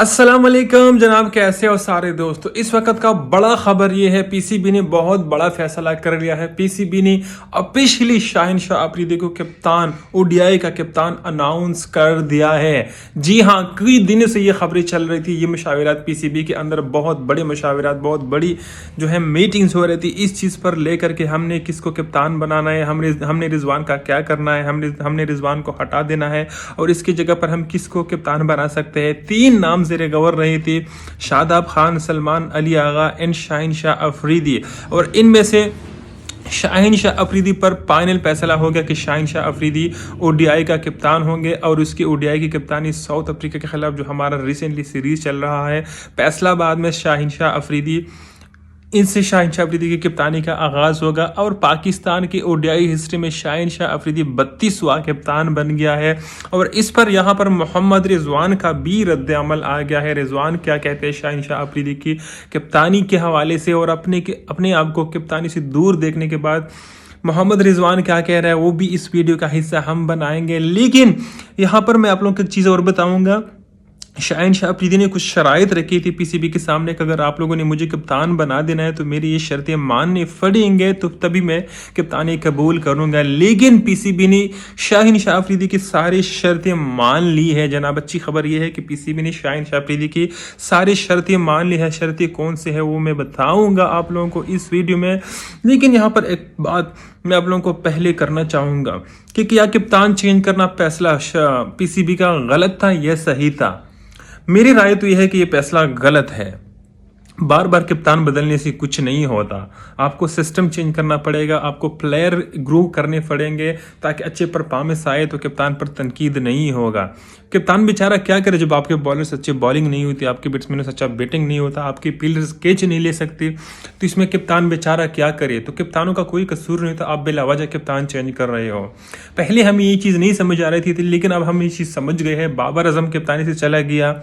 अस्सलाम वालेकुम जनाब, कैसे हो सारे दोस्तों। इस वक्त का बड़ा खबर ये है, पीसीबी ने बहुत बड़ा फैसला कर लिया है। पीसीबी ने ऑफिशियली शाहिन शाह अफरीदी को कप्तान, ओडीआई का कप्तान अनाउंस कर दिया है। जी हाँ, कई दिनों से ये खबरें चल रही थी। ये मशावरात पीसीबी के अंदर बहुत बड़े मशावरात, बहुत बड़ी जो है मीटिंग्स हो रही थी इस चीज़ पर लेकर के हमने किसको कप्तान बनाना है, हमने रिजवान का क्या करना है, हमने रिजवान को हटा देना है और इसकी जगह पर हम किसको कप्तान बना सकते हैं। 3 नाम ज़ेरे गवर रही थी, शादाब खान, सलमान अली आगा एंड शाहिन शाह अफरीदी। और इनमें से शाहिन शाह अफरीदी पर फाइनल फैसला हो गया कि शाहिन शाह अफरीदी ओडीआई का कप्तान होंगे और उसकी ओडीआई की कप्तानी साउथ अफ्रीका के खिलाफ जो हमारा रिसेंटली सीरीज चल रहा है फैसलाबाद में शाहिन शाह अफरीदी, इनसे शाहिन शाह अफरीदी की कप्तानी का आगाज़ होगा। और पाकिस्तान की ओडीआई हिस्ट्री में शाहिन शाह अफरीदी 32वां कप्तान बन गया है। और इस पर यहाँ पर मोहम्मद रिजवान का भी रद्द अमल आ गया है। रिजवान क्या कहते हैं शाहिन शाह अफरीदी की कप्तानी के हवाले से और अपने आप को कप्तानी से दूर देखने के बाद मोहम्मद रिजवान क्या कह रहा है वो भी इस वीडियो का हिस्सा हम बनाएंगे। लेकिन यहाँ पर मैं आप लोगों को एक चीज़ और बताऊँगा। शाहिन शाह अफरीदी ने कुछ शराइत रखी थी पीसीबी के सामने कि अगर आप लोगों ने मुझे कप्तान बना देना है तो मेरी ये शर्तें माननी पड़ेंगे तो तभी मैं कप्तानी कबूल करूंगा। लेकिन पीसीबी ने शाहिन शाह अफरीदी की सारी शर्तें मान ली है। जनाब, अच्छी खबर यह है कि पीसीबी ने शाहिन शाह अफरीदी की सारी शर्तें मान ली है। शर्तें कौन से है वो मैं बताऊँगा आप लोगों को इस वीडियो में। लेकिन यहाँ पर एक बात मैं आप लोगों को पहले करना चाहूँगा कि क्या कप्तान चेंज करना फैसला पीसीबी का गलत था या सही था। मेरी राय तो यह है कि यह फैसला गलत है। बार बार कप्तान बदलने से कुछ नहीं होता। आपको सिस्टम चेंज करना पड़ेगा, आपको प्लेयर ग्रो करने पड़ेंगे ताकि अच्छे परफॉर्मेंस आए तो कप्तान पर तनकीद नहीं होगा। कप्तान बेचारा क्या करे जब आपके बॉलर्स अच्छे बॉलिंग नहीं होती, आपके बैट्समैन अच्छा बैटिंग नहीं होता, आपके फील्डर्स कैच नहीं ले सकते, तो इसमें कप्तान बेचारा क्या करे। तो कप्तानों का कोई कसूर नहीं था, आप बेलावजह कप्तान चेंज कर रहे हो। पहले हम ये चीज़ नहीं समझ आ रही थी, लेकिन अब हम ये चीज़ समझ गए हैं। बाबर आजम कप्तानी से चला गया,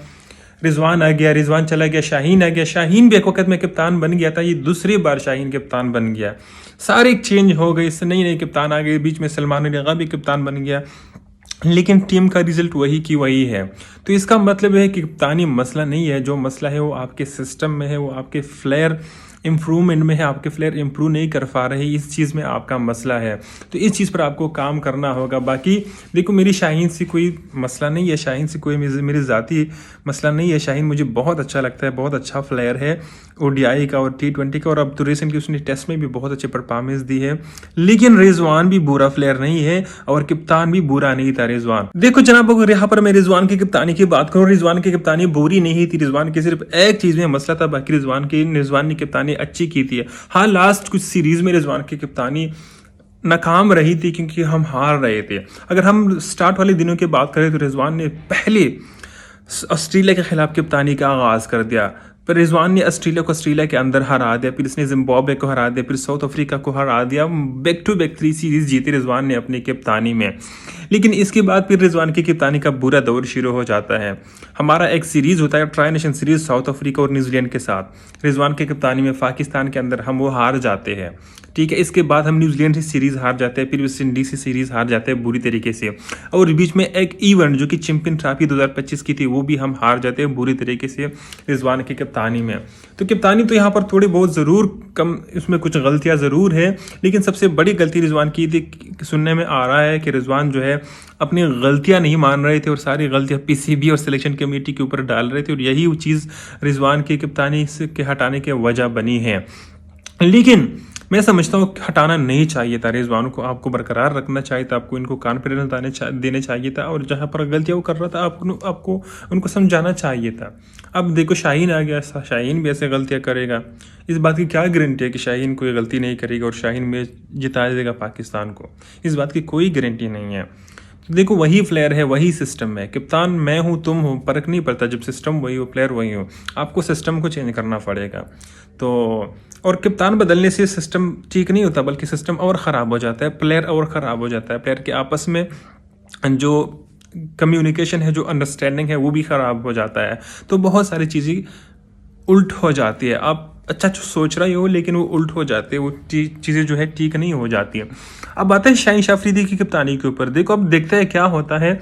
रिजवान आ गया, रिजवान चला गया, शाहीन आ गया। शाहीन भी एक वक्त में कप्तान बन गया था, ये दूसरी बार शाहीन कप्तान बन गया। सारे चेंज हो गए, इससे नई नई कप्तान आ गए, बीच में सलमान अली आगा भी कप्तान बन गया, लेकिन टीम का रिजल्ट वही की वही है। तो इसका मतलब है कि कप्तानी मसला नहीं है, जो मसला है वो आपके सिस्टम में है, वो आपके फ्लेयर इम्प्रूवमेंट में है। आपके फ्लेयर इम्प्रूव नहीं कर पा रहे, इस चीज़ में आपका मसला है। तो इस चीज़ पर आपको काम करना होगा। बाकी देखो, मेरी शाहीन से कोई मसला नहीं है, शाहीन से कोई मेरी ज़ाती मसला नहीं है। शाहीन मुझे बहुत अच्छा लगता है, बहुत अच्छा फ्लेयर है ओडीआई का और T20 का, और अब तो रिसेंटली उसने टेस्ट में भी बहुत अच्छे परफॉर्मेंस दी है। लेकिन रिजवान भी बुरा फ्लेयर नहीं है और कप्तान भी बुरा नहीं था रिजवान। देखो जनाब, अगर यहाँ पर मैं रिजवान की कप्तानी की बात करूँ, रिजवान की कप्तानी बुरी नहीं थी। रिजवान की सिर्फ एक चीज़ में मसला था, बाकी रिजवान ने कप्तानी अच्छी की थी। हाँ, लास्ट कुछ सीरीज में रिजवान की कप्तानी नाकाम रही थी क्योंकि हम हार रहे थे। अगर हम स्टार्ट वाले दिनों की बात करें तो रिजवान ने पहले ऑस्ट्रेलिया के खिलाफ कप्तानी का आगाज़ कर दिया। फिर रिजवान ने ऑस्ट्रेलिया के अंदर हरा दिया, फिर इसने जिम्बाब्वे को हरा दिया, फिर साउथ अफ्रीका को हरा दिया। बैक टू बैक 3 सीरीज जीती रिजवान ने अपनी कप्तानी में। लेकिन इसके बाद फिर रिजवान की कप्तानी का बुरा दौर शुरू हो जाता है। हमारा एक सीरीज होता है tri nation series south Africa और न्यूजीलैंड के साथ। रिजवान की कप्तानी में पाकिस्तान के अंदर हम वो हार जाते हैं, ठीक है। इसके बाद हम न्यूजीलैंड से सीरीज़ हार जाते हैं, फिर वेस्ट इंडीज से सीरीज़ हार जाते हैं बुरी तरीके से, और बीच में एक इवेंट जो कि चैंपियन ट्रॉफी 2025 की थी वो भी हम हार जाते हैं बुरी तरीके से रिजवान की कप्तानी में। तो कप्तानी तो यहाँ पर थोड़ी बहुत ज़रूर कम, इसमें कुछ गलतियाँ ज़रूर है, लेकिन सबसे बड़ी गलती रिजवान की थी, सुनने में आ रहा है कि रिजवान जो है अपनी गलतियां नहीं मान रहे थे और सारी गलतियां पीसीबी और सिलेक्शन कमेटी के ऊपर डाल रहे थे, और यही वो चीज़ रिजवान की कप्तानी से के हटाने की वजह बनी है। लेकिन मैं समझता हूँ हटाना नहीं चाहिए था रिजवान को, आपको बरकरार रखना चाहिए था, आपको इनको कॉन्फिडेंस देने चाहिए था, और जहाँ पर गलतियाँ वो कर रहा था आपको उनको समझाना चाहिए था। अब देखो, शाहीन आ गया, शाहीन भी ऐसे गलतियाँ करेगा, इस बात की क्या गारंटी है कि शाहीन कोई गलती नहीं करेगा और शाहीन मैच जिता देगा पाकिस्तान को? इस बात की कोई गारंटी नहीं है। देखो, वही फ्लेयर है, वही सिस्टम है। कप्तान मैं हूँ, तुम हो, फर्क नहीं पड़ता। जब सिस्टम वही हो, प्लेयर वही हो, आपको सिस्टम को चेंज करना पड़ेगा। तो और कप्तान बदलने से सिस्टम ठीक नहीं होता, बल्कि सिस्टम और ख़राब हो जाता है, प्लेयर और ख़राब हो जाता है, प्लेयर के आपस में जो कम्युनिकेशन है, जो अंडरस्टैंडिंग है, वो भी ख़राब हो जाता है। तो बहुत सारी चीज़ें उल्ट हो जाती है। आप अच्छा सोच रहे हो लेकिन वो उल्ट हो जाते हैं, वो चीज़ें जो है ठीक नहीं हो जाती हैं। अब बात है शाहिन शाह अफरीदी की कप्तानी के ऊपर। देखो, अब देखते हैं क्या होता है।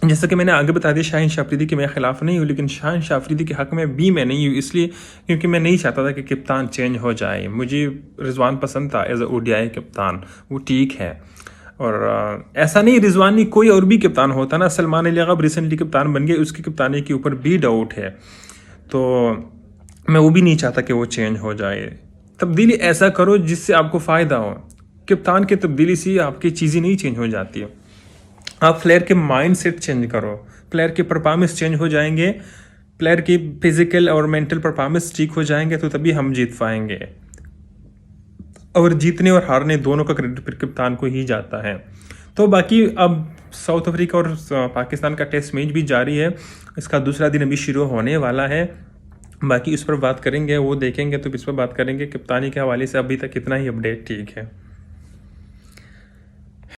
जैसा कि मैंने आगे बता दिया शाहीन शाह अफरीदी के मैं ख़िलाफ़ नहीं हूँ, लेकिन शाहीन शाह अफरीदी के हक़ में भी मैं नहीं हूँ, इसलिए क्योंकि मैं नहीं चाहता था कि कप्तान चेंज हो जाए। मुझे रिजवान पसंद था एज अ ओडीआई कप्तान, वो ठीक है। और ऐसा नहीं रिजवान नहीं, कोई और भी कप्तान होता ना। सलमान अली अब रिसेंटली कप्तान बन गए, उसकी कप्तानी के ऊपर भी डाउट है, तो मैं वो भी नहीं चाहता कि वो चेंज हो जाए। तब्दीली ऐसा करो जिससे आपको फ़ायदा हो। कप्तान की तब्दीली से आपकी चीज़ें नहीं चेंज हो जाती है। आप प्लेयर के माइंड सेट चेंज करो, प्लेयर के परफॉर्मेंस चेंज हो जाएंगे, प्लेयर की फिजिकल और मेंटल परफॉर्मेंस ठीक हो जाएंगे, तो तभी हम जीत पाएंगे। और जीतने और हारने दोनों का क्रेडिट फिर कप्तान को ही जाता है। तो बाकी अब साउथ अफ्रीका और पाकिस्तान का टेस्ट मैच भी जारी है, इसका दूसरा दिन अभी शुरू होने वाला है। बाकी इस पर बात करेंगे, वो देखेंगे तो इस पर बात करेंगे। कप्तानी के हवाले से अभी तक इतना ही अपडेट ठीक है।